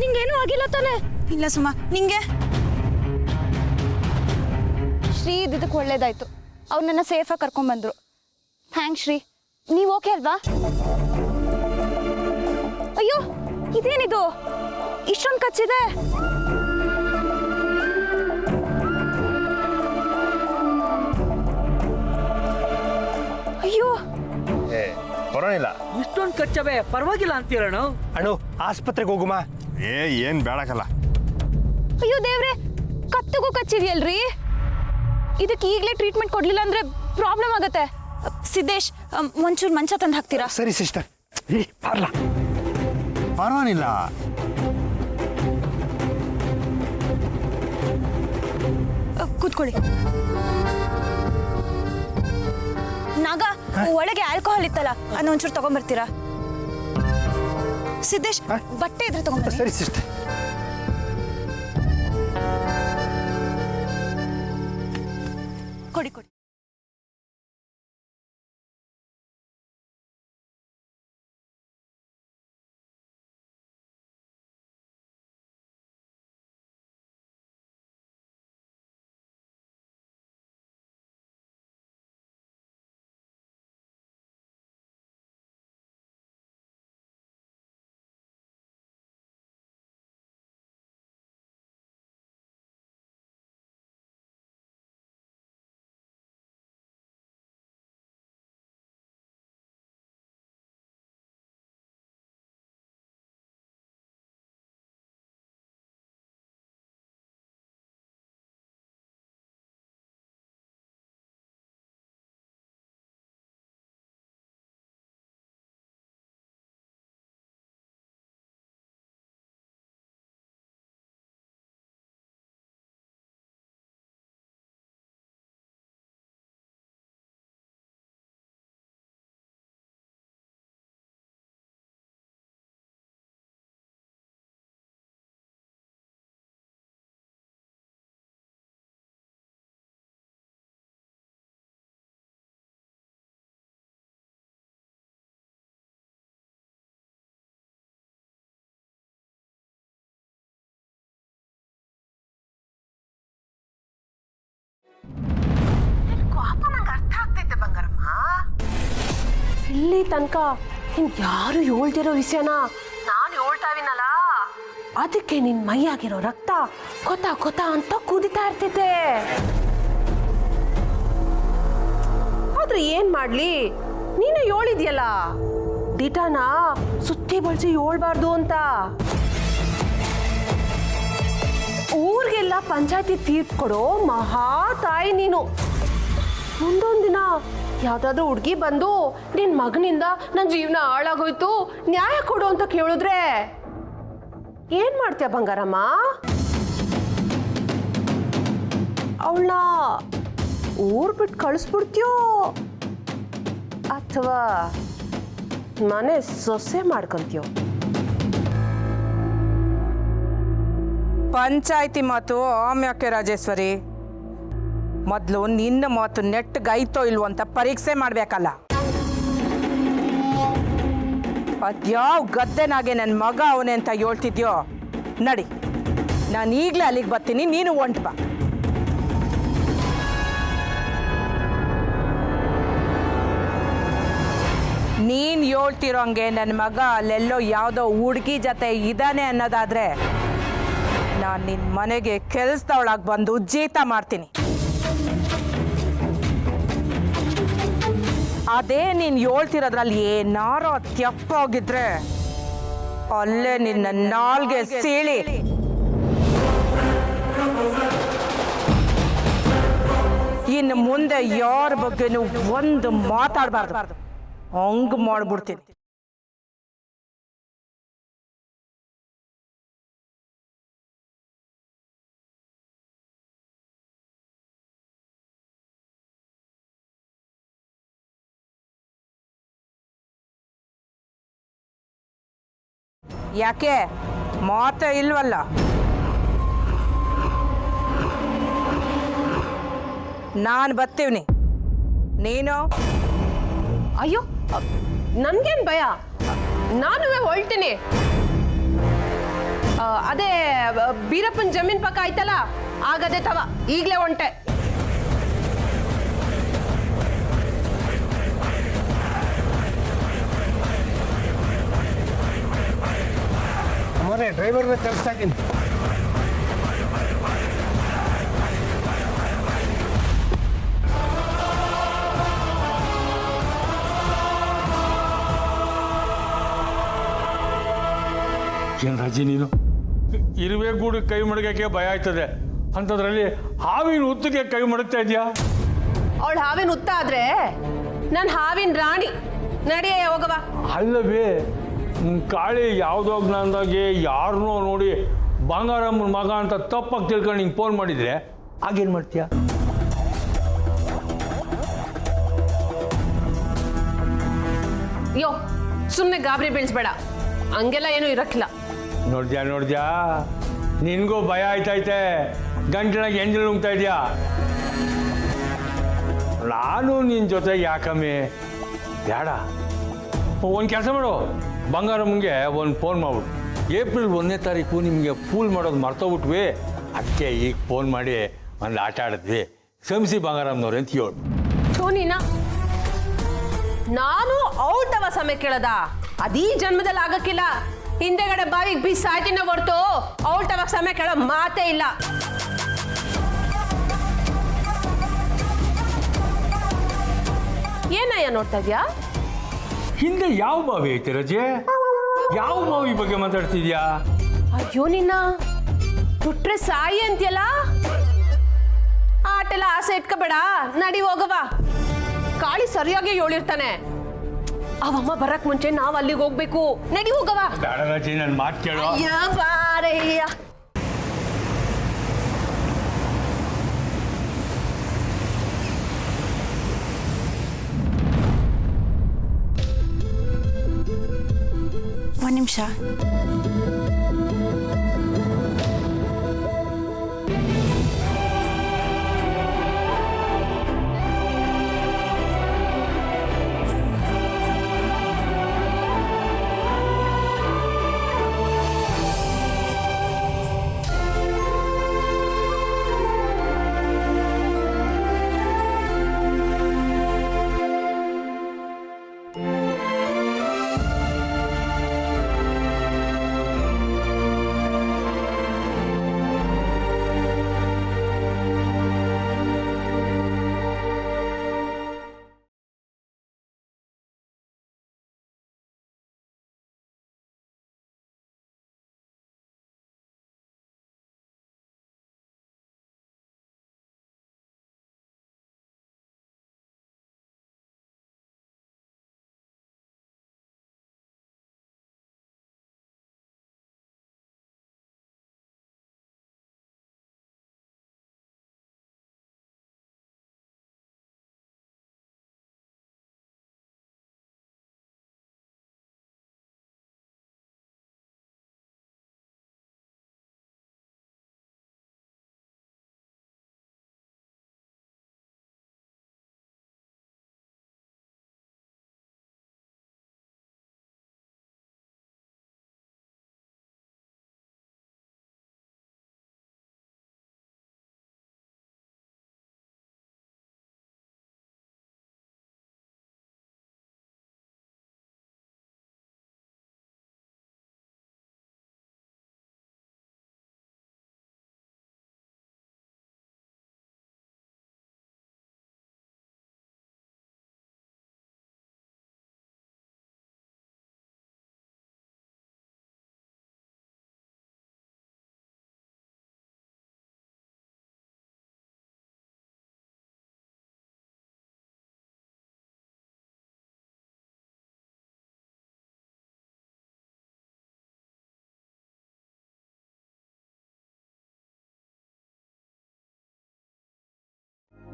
ನಿಂಗೇನು ಆಗಿಲ್ಲ ತಾನೆ? ಇಲ್ಲ ಸುಮಾ, ನಿಂಗೆ? ಶ್ರೀ ಇದಕ್ಕೆ ಒಳ್ಳೇದಾಯ್ತು, ಅವ್ರು ನನ್ನ ಸೇಫಾಗಿ ಕರ್ಕೊಂಡ್ಬಂದ್ರು. ಥ್ಯಾಂಕ್ಸ್ ಶ್ರೀ. ನೀವು ಓಕೆ ಅಲ್ವಾ? ಅಯ್ಯೋ ಇದೇನಿದು ಇಷ್ಟೊಂದು ಕಚ್ಚಿದೆ? ಅಯ್ಯೋ ಪರವಾಗಿಲ್ಲ. ಇಷ್ಟೊಂದು ಕಚ್ಚವೆ ಪರವಾಗಿಲ್ಲ ಅಂತೀರಣ್ಣ. ಅಣ್ಣು ಆಸ್ಪತ್ರೆಗೆ ಹೋಗುಮ. ಏನ್ ಬೇಡಕಲ್ಲ. ಅಯ್ಯೋ ದೇವ್ರೆ, ಕತ್ತಿಗೂ ಕಚ್ಚಿದ್ಯಲ್ರಿ. ಇದಕ್ಕೆ ಈಗಲೇ ಟ್ರೀಟ್ಮೆಂಟ್ ಕೊಡ್ಲಿಲ್ಲ ಅಂದ್ರೆ ಪ್ರಾಬ್ಲಮ್ ಆಗತ್ತೆ. ಸಿದ್ದೇಶ್, ಒಂಚೂರು ಮಂಚ ತಂದು ಹಾಕ್ತೀರಾ? ಸರಿ ಸಿಸ್ಟರ್. ಪರವಾಗಿಲ್ಲ. ಕೂತ್ಕೊಳ್ಳಿ. ನಾಗ, ಒಳಗೆ ಆಲ್ಕೋಹಾಲ್ ಇತ್ತಲ್ಲ, ಅದನ್ನ ಒಂಚೂರು ತಗೊಂಡ್ಬರ್ತೀರಾ? ಸಿದ್ದೇಶ್, ಬಟ್ಟೆ ಇದ್ರೆ ತಗೊಂಡ್ಬರ್ರಿ. ಸರಿ ಸಿಸ್ಟರ್. ಕೊಡಿ ಕೊಡಿ. ಇಲ್ಲಿ ತನಕ ಯಾರು ಹೇಳ್ತಿರೋ ವಿಷಯನ ನಾನು ಹೇಳ್ತಾವಿನಲ್ಲ, ಅದಕ್ಕೆ ನಿನ್ ಮೈಯಾಗಿರೋ ರಕ್ತ ಕೊತ ಕೊತ ಅಂತ ಕುದಿತಾ ಇರ್ತಿದ್ದೆ. ಆದ್ರೆ ಏನ್ ಮಾಡ್ಲಿ, ನೀನು ಹೇಳಿದ್ಯಲ್ಲ ದಿಟಾನ ಸುತ್ತಿ ಬಳಸಿ ಹೇಳ್ಬಾರ್ದು ಅಂತ. ಊರಿಗೆಲ್ಲ ಪಂಚಾಯತಿ ತೀರ್ಪು ಕೊಡೋ ಮಹಾ ತಾಯಿ ನೀನು. ಮುಂದೊಂದು ದಿನ ಯಾವ್ದಾದ್ರು ಹುಡುಗಿ ಬಂದು ನಿನ್ ಮಗನಿಂದ ನನ್ನ ಜೀವನ ಹಾಳಾಗೋಯ್ತು, ನ್ಯಾಯ ಕೊಡು ಅಂತ ಕೇಳಿದ್ರೆ ಏನ್ ಮಾಡ್ತೀಯ ಬಂಗಾರಮ್ಮ? ಅವಳನ್ನ ಊರ್ ಬಿಟ್ಟು ಕಳಿಸ್ಬಿಡ್ತೀಯೋ ಅಥವಾ ಮನೆ ಸೊಸೆ ಮಾಡ್ಕೊಂತೀಯೋ? ಪಂಚಾಯ್ತಿ ಮಾತು ಆಮ್ಯಾಕೆ ರಾಜೇಶ್ವರಿ, ಮೊದಲು ನಿನ್ನ ಮಾತು ನೆಟ್ಗೈತೋ ಇಲ್ವೋ ಅಂತ ಪರೀಕ್ಷೆ ಮಾಡ್ಬೇಕಲ್ಲ. ಅದ್ಯಾವ ಗದ್ದೆನಾಗೆ ನನ್ನ ಮಗ ಅವನೇ ಅಂತ ಹೇಳ್ತಿದ್ಯೋ, ನಡಿ ನಾನು ಈಗಲೇ ಅಲ್ಲಿಗೆ ಬರ್ತೀನಿ, ನೀನು ಹೊಂಟ್ ಬಾ. ನೀನು ಹೇಳ್ತಿರೋ ಹಂಗೆ ನನ್ನ ಮಗ ಅಲ್ಲೆಲ್ಲೋ ಯಾವುದೋ ಹುಡುಗಿ ಜೊತೆ ಇದ್ದಾನೆ ಅನ್ನೋದಾದ್ರೆ ನಾನು ನಿನ್ನ ಮನೆಗೆ ಕೆಲಸದವಳಾಗಿ ಬಂದು ಜೀತ ಮಾಡ್ತೀನಿ. ಅದೇ ನೀನು ಹೇಳ್ತಿರೋದ್ರಲ್ಲಿ ಏನಾರೋ ತಪ್ಪಾಗಿದ್ರೆ ಅಲ್ಲೇ ನಿನ್ನ ನಾಲ್ಗೆ ಸೀಳಿ ಇನ್ನು ಮುಂದೆ ಯಾರ ಬಗ್ಗೆನೂ ಒಂದು ಮಾತಾಡಬಾರ್ದು, ಹಂಗ್ ಮಾಡ್ಬಿಡ್ತೀನಿ. ಯಾಕೆ ಮಾತೇ ಇಲ್ವಲ್ಲ? ನಾನು ಬರ್ತೀವ್ನಿ, ನೀನು? ಅಯ್ಯೋ, ನನ್ಗೇನ್ ಭಯ, ನಾನು ಹೊಳ್ತೀನಿ. ಅದೇ ಬೀರಪ್ಪನ ಜಮೀನ್ ಪಕ್ಕ ಆಯ್ತಲ್ಲ ಆಗದೆ ತವ ಈಗಲೇ ಹೊಂಟೆ. ಅಮ್ಮರೇ ಡ್ರೈವರ್ನ ಕಳಿಸ್ತಾ ಇದ್ದೀನಿ. ಏನು ರಾಜಿ ನೀನು ಇರುವೆ ಗೂಡು ಕೈ ಮಡಗಕ್ಕೆ ಭಯ ಆಯ್ತದೆ ಅಂಥದ್ರಲ್ಲಿ ಹಾವಿನ ಹುತ್ತಿಗೆ ಕೈ ಮಡಗ್ತಾ ಇದೆಯಾ? ಅವಳು ಹಾವಿನ ಹುತ್ತ ಆದ್ರೆ ನಾನು ಹಾವಿನ ರಾಣಿ. ನಡಿಯೇ ಹೋಗವ. ಅಲ್ಲವೇ ಕಾಳಿ ಯಾವುದೋ ಜ್ಞಾನದಾಗೆ ಯಾರನ್ನೋ ನೋಡಿ ಬಂಗಾರಮ್ಮನ ಮಗ ಅಂತ ತಪ್ಪಾಗಿ ತಿಳ್ಕೊಂಡು ಹಿಂಗೆ ಫೋನ್ ಮಾಡಿದರೆ ಆಗೇನು ಮಾಡ್ತೀಯ? ಅಯ್ಯೋ ಸುಮ್ಮನೆ ಗಾಬರಿ ಬೀಳಿಸ್ಬೇಡ, ಹಂಗೆಲ್ಲ ಏನೂ ಇರಕ್ಕಿಲ್ಲ. ನೋಡ್ದ್ಯಾ ನಿನಗೂ ಭಯ ಆಯ್ತೈತೆ, ಗಂಟಲಾಗಿ ಎಂಜಲ್ ನುಂಗ್ತಾ ಇದೆಯಾ? ನಾನು ನಿನ್ನ ಜೊತೆ ಯಾಕಮ್ಮೆ ಬೇಡ. ಒಂದು ಕೆಲಸ ಮಾಡು, ಬಂಗಾರಮ್ಮಂಗೆ ಒಂದು ಫೋನ್ ಮಾಡ್ಬಿಡು. ಏಪ್ರಿಲ್ 1ನೇ ತಾರೀಕು ನಿಮಗೆ ಫೂಲ್ ಮಾಡೋದು ಮರ್ತೋಗ್ಬಿಟ್ವಿ, ಅದಕ್ಕೆ ಈಗ ಫೋನ್ ಮಾಡಿ ಒಂದು ಆಟ ಆಡಿದ್ವಿ, ಕ್ಷಮಿಸಿ ಬಂಗಾರಮ್ಮನವ್ರೆ ಅಂತ ಹೇಳು. ಸೋನಿನ ನಾನು ಅವಳ ತವ ಸಮಯ ಕೇಳದ ಅದೀ ಜನ್ಮದಲ್ಲಿ ಆಗಕ್ಕಿಲ್ಲ. ಹಿಂದೆಗಡೆ ಬಾವಿಗೆ ಬಿಸಾಯ್ತಿನ ಹೊರ್ತು ಅವಳ ತವ ಸಮಯ ಕೇಳೋ ಮಾತೇ ಇಲ್ಲ. ಏನಯ್ಯ ನೋಡ್ತಾ ಇದ್ಯಾ? ಹಿಂದೆ ಯಾವ ಬಾವಿ ಐತೆ ರಜೆ? ಯಾವ ಬಾವಿ ಬಗ್ಗೆ ಮಾತಾಡ್ತಿದ್ಯಾ? ಅಯ್ಯೋ ನಿನ್ನ ಬಿಟ್ರೆ ಸಾಯಿ ಅಂತ್ಯಲ್ಲ. ಆಟೆಲ್ಲ ಆಸೆ ಇಟ್ಕೋಬೇಡ, ನಡಿ ಹೋಗವ. ಕಾಳಿ ಸರಿಯಾಗಿ ಹೇಳಿರ್ತಾನೆ. ಅವಮ್ಮ ಬರಕ್ ಮುಂಚೆ ನಾವ್ ಅಲ್ಲಿಗೆ ಹೋಗ್ಬೇಕು. ನಡಿ ಹೋಗವ. ಬೇಡ ರಜೆ, ನನ್ನ ಮಾತು ಕೇಳು. ಅಯ್ಯ ಬಾರಯ್ಯ. ಒಂದು ನಿಮಿಷ.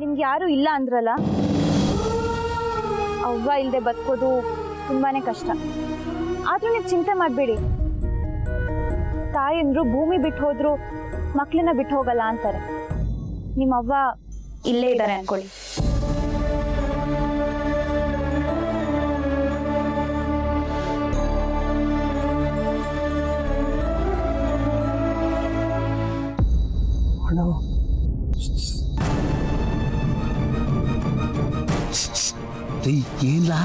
ನಿಮ್ಗೆ ಯಾರು ಇಲ್ಲ ಅಂದ್ರಲ್ಲ, ಅವ್ವ ಇಲ್ಲದೆ ಬದುಕೋದು ತುಂಬಾನೇ ಕಷ್ಟ. ಆದ್ರೂ ನೀವು ಚಿಂತೆ ಮಾಡಬೇಡಿ. ತಾಯಂದ್ರು ಭೂಮಿ ಬಿಟ್ಟು ಹೋದ್ರು ಮಕ್ಕಳನ್ನ ಬಿಟ್ಟು ಹೋಗಲ್ಲ ಅಂತಾರೆ. ನಿಮ್ಮ ಅವ್ವ ಇಲ್ಲೇ ಇದ್ದಾರೆ ಅನ್ಕೊಳ್ಳಿ. ಏನ್ಲಾ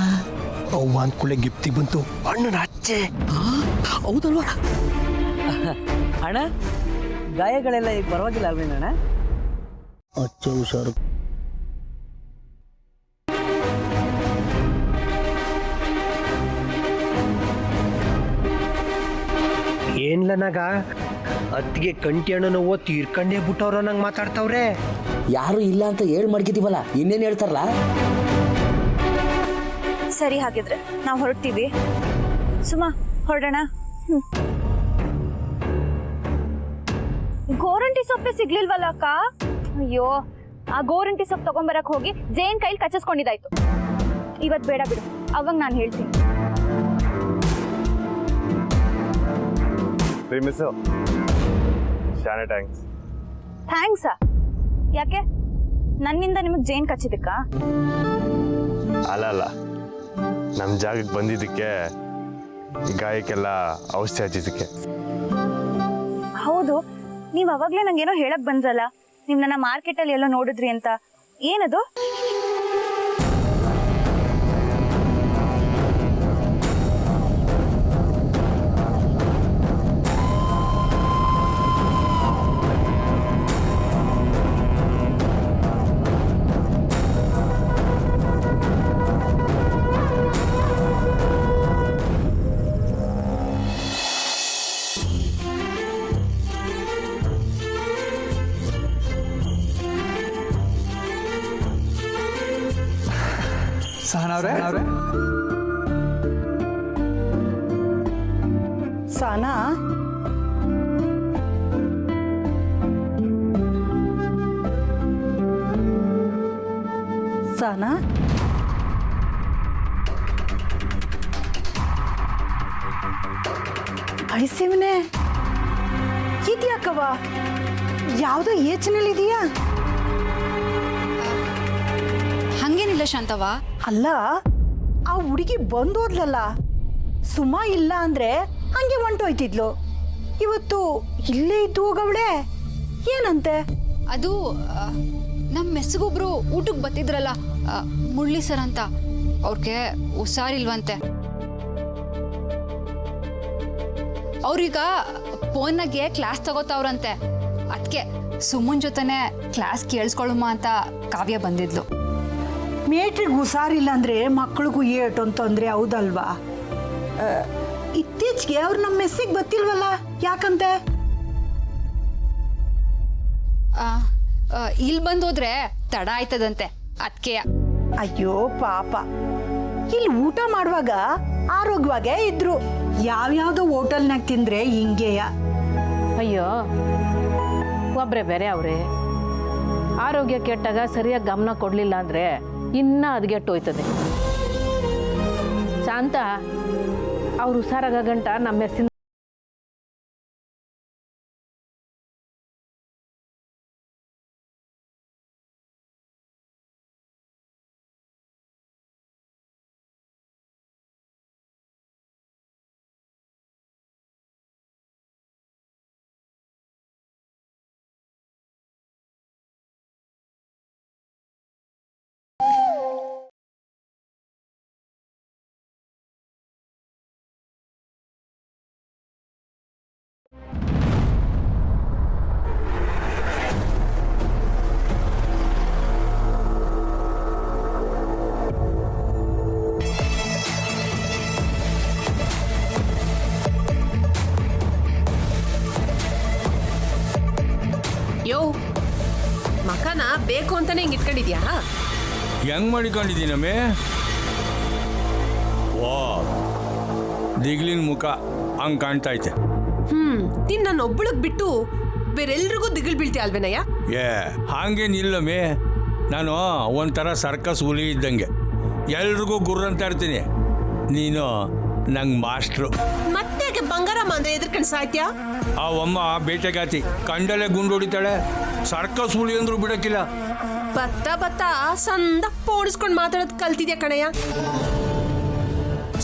ಅವ್ವ ಅಂದ್ಕೊಳ್ಳೆ ಗಿಫ್ಟಿಗೆ ಬಂತು ಅಣ್ಣನ ಅಚ್ಚೆ. ಹೌದಲ್ವಾ ಅಣ್ಣ ಗಾಯಗಳೆಲ್ಲ ಈಗ ಪರವಾಗಿಲ್ಲ ಅಲ್ವೇನಣ್ಣ? ಅಚ್ಚೆ ಹುಷಾರು. ಏನ್ಲ ನಾಗ ಅತ್ತಿಗೆ ಕಂಟಿ ಹಣ್ಣು ನೋವು ತೀರ್ಕಂಡೇ ಬಿಟ್ಟವ್ರ ನಂಗೆ ಮಾತಾಡ್ತಾವ್ರೆ. ಯಾರು ಇಲ್ಲ ಅಂತ ಹೇಳ್ ಮಡ್ಕಿದೀವಲ್ಲ, ಇನ್ನೇನು ಹೇಳ್ತಾರಲ್ಲ? ಸರಿ, ಹಾಗಿದ್ರೆ ನಾವು ಹೊರಡ್ತೀವಿ. ಸುಮಾ, ಹೊರಡೋಣ. ಗೋರಂಟಿ ಸೊಪ್ಪೆ ಸಿಗ್ಲಿಲ್ವಲ್ಲ ಅಕ್ಕ? ಅಯ್ಯೋ, ಆ ಗೋರಂಟಿ ಸೊಪ್ಪು ತಗೊಂಬರಕ್ ಹೋಗಿ ಜೇನ್ ಕೈಲಿ ಕಚ್ಚಿಸ್ಕೊಂಡಿದ್ದಾಯ್ತು. ಇವತ್ತು ಬೇಡ ಬಿಡು, ಅವಾಗ ನಾನು ಹೇಳ್ತೀನಿ. ಥ್ಯಾಂಕ್ಸಾ? ಯಾಕೆ, ನನ್ನಿಂದ ನಿಮಗೆ ಜೇನ್ ಕಚ್ಚಿದಕ್ಕ? ಅಲ್ಲ ನಮ್ಮ ಜಾಗಕ್ಕೆ ಬಂದಿದ್ದಕ್ಕೆ, ಗಾಯಕ್ಕೆಲ್ಲ ಔಷಧಿ ಹಚ್ಚಿದ್ದಕ್ಕೆ. ಹೌದು, ನೀವು ಅವಾಗ್ಲೇ ನಂಗೇನೋ ಹೇಳಕ್ ಬಂದ್ರಲ್ಲ, ನೀವು ನನ್ನ ಮಾರ್ಕೆಟಲ್ಲಿ ಎಲ್ಲೋ ನೋಡಿದ್ರಿ ಅಂತ. ಏನದು? ಸಹನವ್ರೆ ಸಹನಾ, ಸಹನಾ, ಐಸಿಮನೆ ಇದ್ಯಾಕವ? ಯಾವುದೋ ಯೋಚನೆಯಲ್ಲಿ ಇದೆಯಾ? ಹಂಗೇನಿಲ್ಲ ಶಾಂತವ್ವ. ಅಲ್ಲ, ಆ ಹುಡುಗಿ ಬಂದೋದ್ಲಲ್ಲ, ಸುಮಾ ಇಲ್ಲ ಅಂದ್ರೆ ಹಂಗೆ ಹೊಂಟೋಯ್ತಿದ್ಲು. ಇವತ್ತು ಇಲ್ಲೇ ಇದ್ದು ಹೋಗವಳೆ. ಏನಂತೆ? ಅದು ನಮ್ಮ ಮೆಸ್ಸಿಗೊಬ್ರು ಊಟಕ್ಕೆ ಬತ್ತಿದ್ರಲ್ಲ, ಮುರಳಿ ಸರ್ ಅಂತ, ಅವ್ರಿಗೆ ಹುಷಾರಿಲ್ವಂತೆ. ಅವ್ರೀಗ ಫೋನ್ನಾಗೆ ಕ್ಲಾಸ್ ತಗೋತಾವ್ರಂತೆ. ಅದಕ್ಕೆ ಸುಮ್ಮನ್ ಜೊತೆನೆ ಕ್ಲಾಸ್ ಕೇಳಿಸ್ಕೊಳ್ಳುಮ ಅಂತ ಕಾವ್ಯ ಬಂದಿದ್ಲು. ಮೇಟ್ರಿಗೆ ಹುಷಾರಿಲ್ಲ ಅಂದ್ರೆ ಮಕ್ಳಿಗೂ ಏಟು ಅಂತಂದ್ರೆ ಹೌದಲ್ವಾ? ಇತ್ತೀಚೆಗೆ ಅವ್ರು ನಮ್ಮ ಮೆಸ್ಸಿಗೆ ಬತ್ತಿಲ್ವಲ್ಲ, ಯಾಕಂತೆ? ಇಲ್ಲಿ ಬಂದೋದ್ರೆ ತಡ ಆಯ್ತದಂತೆ, ಅದಕ್ಕೆ. ಅಯ್ಯೋ ಪಾಪ, ಇಲ್ಲಿ ಊಟ ಮಾಡುವಾಗ ಆರೋಗ್ಯವಾಗೇ ಇದ್ರು. ಯಾವ್ಯಾವ್ದೋ ಹೋಟೆಲ್ನಾಗ ತಿಂದ್ರೆ ಹಿಂಗೆಯ. ಅಯ್ಯೋ, ಒಬ್ರೆ ಬೇರೆ ಅವ್ರೆ. ಆರೋಗ್ಯ ಕೆಟ್ಟಾಗ ಸರಿಯಾಗಿ ಗಮನ ಕೊಡ್ಲಿಲ್ಲ ಅಂದ್ರೆ ಇನ್ನ ಹದಗೆಟ್ಟೋಯ್ತದೆ. ಶಾಂತ ಅವ್ರು ಹುಷಾರಾಗ ಗಂಟ ನಮ್ಮ ಮೆಸ್ಸಿನ ಯೋ ಮಕನ ಬೇಕು ಅಂತಾನೆ ಹಿಂಗೆ ಇಟ್ಕೊಂಡಿದ್ಯಾ? ಹೆಂಗ್ ಮಾಡಿಕೊಂಡಿದ್ದೀನಮ್ಮೆ? ವಾ, ದಿಗ್ಲಿನ ಮುಖ ಹಂಗೆ ಕಾಣ್ತಾ ಐತೆ. ನೀನ್ ನನ್ನ ಒಬ್ಬಳಗ್ ಬಿಟ್ಟು ಬೇರೆಲ್ರಿಗೂ ದಿಗಿಲ್ ಬೀಳ್ತೀಯ ಅಲ್ವೇನಯ್ಯ? ಹಾಗೇನಿಲ್ಲಮ್ಮೆ, ನಾನು ಒಂಥರ ಸರ್ಕಸ್ ಹುಲಿ ಇದ್ದಂಗೆ ಎಲ್ರಿಗೂ ಗುರ್ರಂತ ಇರ್ತೀನಿ. ನೀನು ನಂಗೆ ಮಾಸ್ಟ್ರು. ಮತ್ತೆ ಬಂಗಾರಮ್ಮ ಅಂದ್ರೆ ಎದ್ರಕಂಡ್ ಸಾಯ್ತ್ಯಾ? ಆ ಅಮ್ಮ ಬೇಟೆಗಾತಿ, ಕಂಡಲೆ ಗುಂಡು ಹೊಡಿತಾಳೆ. ಸರ್ಕಸ್ ಹುಲಿ ಅಂದ್ರೂ ಬಿಡಕ್ಕಿಲ್ಲ. ಬತ್ತ ಸಂದ ಪೋಣಿಸ್ಕೊಂಡು ಮಾತಾಡೋದು ಕಲ್ತಿದ್ಯಾ ಕಣಯ್ಯ.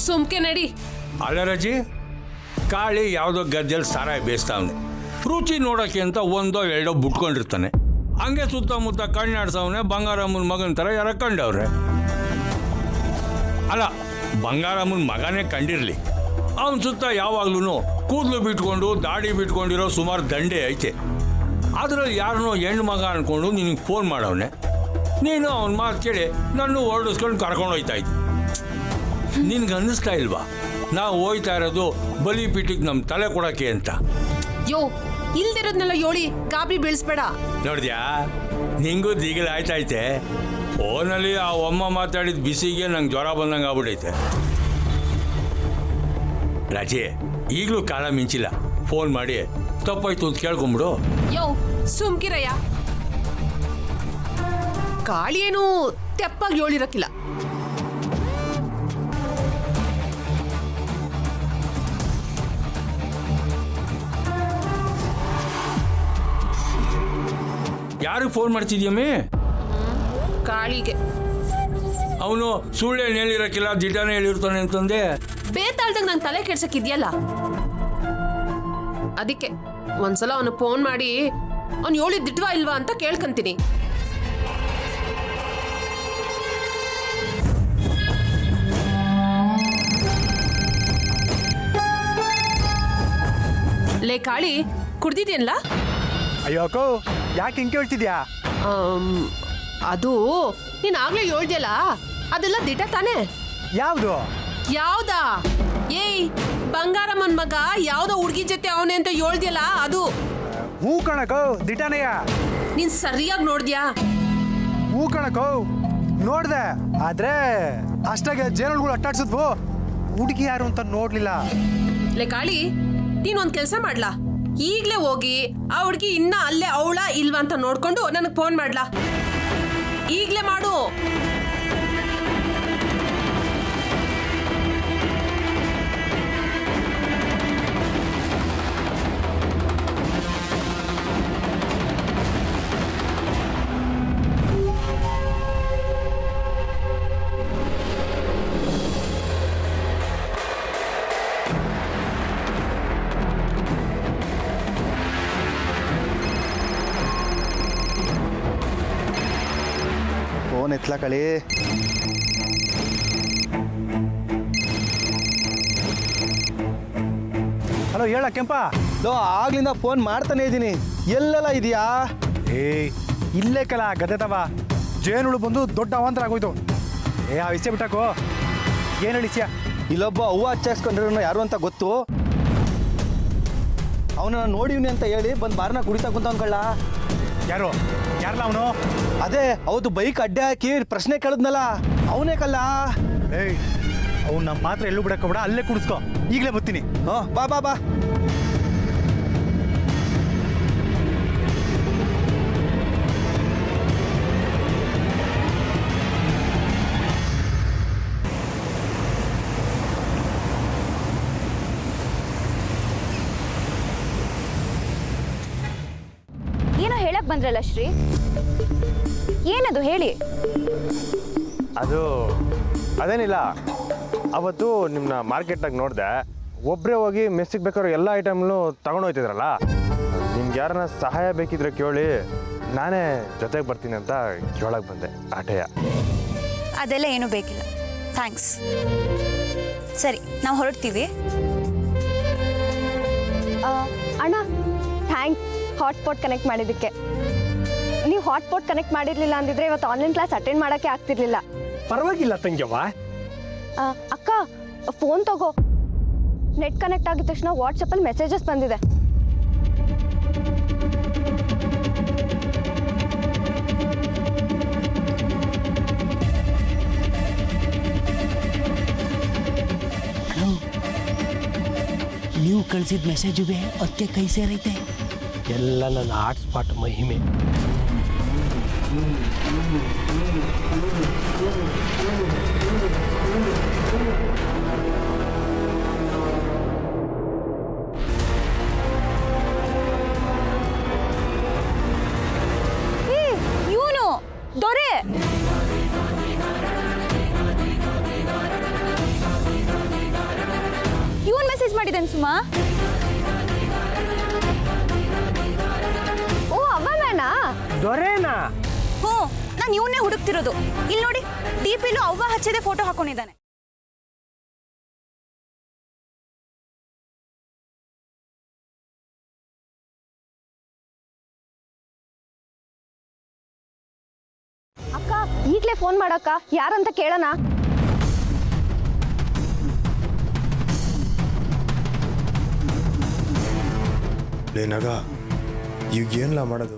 ಸುಮ್ಕೆ ನಡಿ. ಅಲ್ಲ ರಜಿ, ಕಾಳಿ ಯಾವುದೋ ಗದ್ದೆಯಲ್ಲಿ ಸಾರಾಯಿ ಬೇಯಿಸ್ತಾವನೆ. ರುಚಿ ನೋಡೋಕ್ಕೆ ಅಂತ ಒಂದೋ ಎರಡೋ ಬಿಟ್ಕೊಂಡಿರ್ತಾನೆ. ಹಂಗೆ ಸುತ್ತಮುತ್ತ ಕಣ್ಣಾಡ್ಸವನೆ ಬಂಗಾರಮ್ಮನ ಮಗನ ಥರ ಯಾರ ಕಂಡವ್ರೆ. ಅಲ್ಲ, ಬಂಗಾರಮ್ಮನ ಮಗನೇ ಕಂಡಿರಲಿ, ಅವನ ಸುತ್ತ ಯಾವಾಗ್ಲೂ ಕೂದಲು ಬಿಟ್ಕೊಂಡು ದಾಡಿ ಬಿಟ್ಕೊಂಡಿರೋ ಸುಮಾರು ದಂಡೆ ಐತೆ. ಅದರಲ್ಲಿ ಯಾರನ್ನೋ ಹೆಣ್ಣು ಮಗ ಅಂದ್ಕೊಂಡು ನಿನಗೆ ಫೋನ್ ಮಾಡವನೆ. ನೀನು ಅವನ ಮಾತು ಕೇಳಿ ನನ್ನ ಹೊರಡಿಸ್ಕೊಂಡು ಕರ್ಕೊಂಡು ಹೋಯ್ತಾ ಇದ್ದೆ. ನಿನ್ಗೆ ಅನ್ನಿಸ್ತಾ ಇಲ್ವಾ ನಾವು ಹೋಯ್ತಾ ಇರೋದು ಬಲಿಪೀಠಕ್ಕೆ ನಮ್ಮ ತಲೆ ಕೊಡೋಕ್ಕೆ ಅಂತ? ಯೋ, ಇಲ್ದಿರೋದ್ನೆಲ್ಲ ಯೋಳಿ ಗಾಬರಿ ಬೀಳಿಸ್ಬೇಡ. ನೋಡಿದ್ಯಾ, ನಿಂಗೂ ದಿಗಿಲ್ ಆಯ್ತಾಯ್ತೆ. ಫೋನಲ್ಲಿ ಆ ಅಮ್ಮ ಮಾತಾಡಿದ ಬಿಸಿಗೆ ನಂಗೆ ಜ್ವರ ಬಂದಂಗೆ ಆಗ್ಬಿಟ್ಟೈತೆ. ರಾಜಿ, ಈಗಲೂ ಕಾಲ ಮಿಂಚಿಲ್ಲ. ಫೋನ್ ಮಾಡಿ ತಪ್ಪಾಯ್ತು ಅಂತ ಕೇಳ್ಕೊಂಬಿಡು. ಯೋ, ಸುಮ್ಕಿರಯ್ಯ. ಕಾಳಿ ಏನು ತೆಪ್ಪಾಗಿ ಯೋಳಿರಕ್ಕಿಲ್ಲ. ಯಾರಿಗೆ ಫೋನ್ ಮಾಡ್ತಿದ್ಯಮ್ಮಿ? ಕಾಳಿಗೆ. ಅವನು ಸುಳ್ಳೇನು ಹೇಳಿರಕ್ಕಿಲ್ಲ, ದಿಟಾನೇ ಹೇಳಿರ್ತಾನೆ ಅಂತಂದೆ. ಬೇತಾಳ್ದಾಗ ನಂಗೆ ತಲೆ ಕೆಡ್ಸಕ್ಕಿದ್ಯಲ್ಲ, ಅದಕ್ಕೆ ಒಂದ್ಸಲ ಅವನು ಫೋನ್ ಮಾಡಿ ಅವ್ನು ಹೇಳಿದ್ ದಿಟ್ವಾ ಇಲ್ವಾ ಅಂತ ಕೇಳ್ಕಂತೀನಿ. ಲೇ ಕಾಳಿ, ಕುಡ್ದಿದ್ಯಲ್ಲ? ಅಯ್ಯೋ ಅಕ್ಕೋ, ಯಾಕೆ ಹಿಂಗೆ ಕೇಳ್ತಿದ್ಯಾ? ಅದು ನೀನ್ ಆಗ್ಲೇ ಹೇಳ್ದ್ಯಲ್ಲ, ಅದೆಲ್ಲ ದಿಟ ತಾನೇ? ಯಾವುದು? ಯಾವ್ದಾ? ಏಯ್, ಬಂಗಾರಮ್ಮನ್ ಮಗ ಯಾವ್ದೋ ಹುಡ್ಗಿ ಜೊತೆ ಅವನೇ ಅಂತ ಹೇಳ್ದ್ಯಲ್ಲ ಅದು. ಹೂ ಕಣಕೋ, ದಿಟಾನೆಯ. ನೀನ್ ಸರಿಯಾಗಿ ನೋಡ್ದ್ಯಾ? ಹೂ ಕಣಕೋ, ನೋಡ್ದೆ. ಆದ್ರೆ ಅಷ್ಟಾಗೆ ಜೇನುಗಳು ಅಟ್ಟಾಡ್ಸಿದ್ವು, ಹುಡುಗಿ ಯಾರು ಅಂತ ನೋಡ್ಲಿಲ್ಲ. ಲೇ ಕಾಳಿ, ನೀನ್ ಒಂದ್ ಕೆಲ್ಸ ಮಾಡ್ಲಾ, ಈಗ್ಲೇ ಹೋಗಿ ಆ ಹುಡ್ಗಿ ಇನ್ನ ಅಲ್ಲೇ ಅವಳ ಇಲ್ವಾ ಅಂತ ನೋಡ್ಕೊಂಡು ನನಗ್ ಫೋನ್ ಮಾಡ್ಲಾ? ಈಗ್ಲೇ ಮಾಡು. ಫೋನ್ ಎತ್ಲಾ ಕಳಿ. ಹಲೋ, ಹೇಳ ಕೆಂಪ. ಆಗ್ಲಿಂದ ಫೋನ್ ಮಾಡ್ತಾನೆ ಇದ್ದೀನಿ, ಎಲ್ಲೆಲ್ಲ ಇದೆಯಾ? ಇಲ್ಲೇ ಕಲ ಗದೆ ತವ ಜೇನುಳು ಬಂದು ದೊಡ್ಡ ಅವಾಂತರ ಆಗೋಯ್ತು. ಆ ವಿಷಯ ಬಿಟ್ಟಾಕು. ಏನು ಹೇಳಿಸ್ಯಾ? ಇಲ್ಲೊಬ್ಬ ಹೂವು ಹಚ್ಚಾಕ್ಸ್ಕೊಂಡ್ರು ಯಾರು ಅಂತ ಗೊತ್ತು. ಅವನ ನೋಡಿವ್ನಿ ಅಂತ ಹೇಳಿ ಬಂದು ಬಾರ್ನ ಕುಡಿತಾ ಕುಂತ ಅನ್ಕೊಳ್ಳ. ಯಾರು? ಯಾರಲ್ಲ ಅವನು? ಅದೇ ಅವತ್ತು ಬೈಕ್ ಅಡ್ಡೆ ಹಾಕಿ ಪ್ರಶ್ನೆ ಕೇಳಿದ್ನಲ್ಲ, ಅವನೇ ಕಲ್ಲ. ಅವ್ನು ನಮ್ಮ ಮಾತ್ರ ಎಲ್ಲೂ ಬಿಡಕ್ಕೋಬೇಡ, ಅಲ್ಲೇ ಕುಡಿಸ್ಕೊ. ಈಗಲೇ ಬರ್ತೀನಿ. ಬಾ ಬಾ ಬಾ. ಏನೋ ಹೇಳಕ್ ಬಂದ್ರಲ್ಲ ಶ್ರೀ, ಏನದು ಹೇಳಿ? ಅದು ಅದೇನಿಲ್ಲ, ಅವತ್ತು ನಿಮ್ಮನ್ನ ಮಾರ್ಕೆಟ್ನಾಗ ನೋಡಿದೆ. ಒಬ್ಬರೇ ಹೋಗಿ ಮೆಸ್ಸಿಗೆ ಬೇಕಾದ್ರೂ ಎಲ್ಲ ಐಟಮ್ನು ತಗೊಂಡೋಗ್ತಿದ್ರಲ್ಲ. ನಿಮ್ಗೆ ಯಾರನ್ನ ಸಹಾಯ ಬೇಕಿದ್ರೆ ಕೇಳಿ, ನಾನೇ ಜೊತೆಗೆ ಬರ್ತೀನಿ ಅಂತ ಕೇಳಕ್ಕೆ ಬಂದೆ. ಆಟೆಯ ಅದೆಲ್ಲ ಏನೂ ಬೇಕಿಲ್ಲ, ಥ್ಯಾಂಕ್ಸ್. ಸರಿ, ನಾವು ಹೊರಡ್ತೀವಿ. ಅಣ್ಣ, ಥ್ಯಾಂಕ್ಸ್ ಹಾಟ್ಸ್ಪಾಟ್ ಕನೆಕ್ಟ್ ಮಾಡಿದ್ದಕ್ಕೆ. ನೀವು ಹಾಟ್ಸ್ಪಾಟ್ ಕನೆಕ್ಟ್ ಮಾಡಿರಲಿಲ್ಲ ಅಂದಿದ್ರೆ ಇವತ್ತು ಆನ್ಲೈನ್ ಕ್ಲಾಸ್ ಅಟೆಂಡ್ ಮಾಡೋಕ್ಕೆ ಆಗ್ತಿರ್ಲಿಲ್ಲ. ಪರವಾಗಿಲ್ಲ ತಂಗ್ಯವ್ವ. ಅಕ್ಕ, ಫೋನ್ ತಗೋ. ನೆಟ್ ಕನೆಕ್ಟ್ ಆಗಿದ ತಕ್ಷಣ ವಾಟ್ಸಪ್ಪಲ್ಲಿ ಮೆಸೇಜಸ್ ಬಂದಿದೆ. ನೀವು ಕಳಿಸಿದ ಮೆಸೇಜುಗೆ ಅದಕ್ಕೆ ಕೈ ಸೇರೈತೆ. ಎಲ್ಲ ನನ್ನ ಹಾಟ್ಸ್ಪಾಟ್ ಮಹಿಮೆ. ಇವನು ದೊರೆ. ಇವನ್ ಮೆಸೇಜ್ ಮಾಡಿದ್ದೇನೆ ಸುಮಾ. ಓ, ಅವನಾ? ದೊರೆನಾ? ಹ್ಞೂ, ನಾನು ಇವನ್ನೇ ಹುಡುಕ್ತಿರೋದು. ಇಲ್ಲಿ ನೋಡಿ, ಡಿ ಪಿಲೂ ಅವ್ವ ಹಚ್ಚದೆ ಫೋಟೋ ಹಾಕೊಂಡಿದ್ದಾನೆ. ಈಗಲೇ ಫೋನ್ ಮಾಡಕ್ಕ, ಯಾರಂತ ಕೇಳೋಣ. ಏನಾಗ ಈಗ ಏನಿಲ್ಲ ಮಾಡೋದು?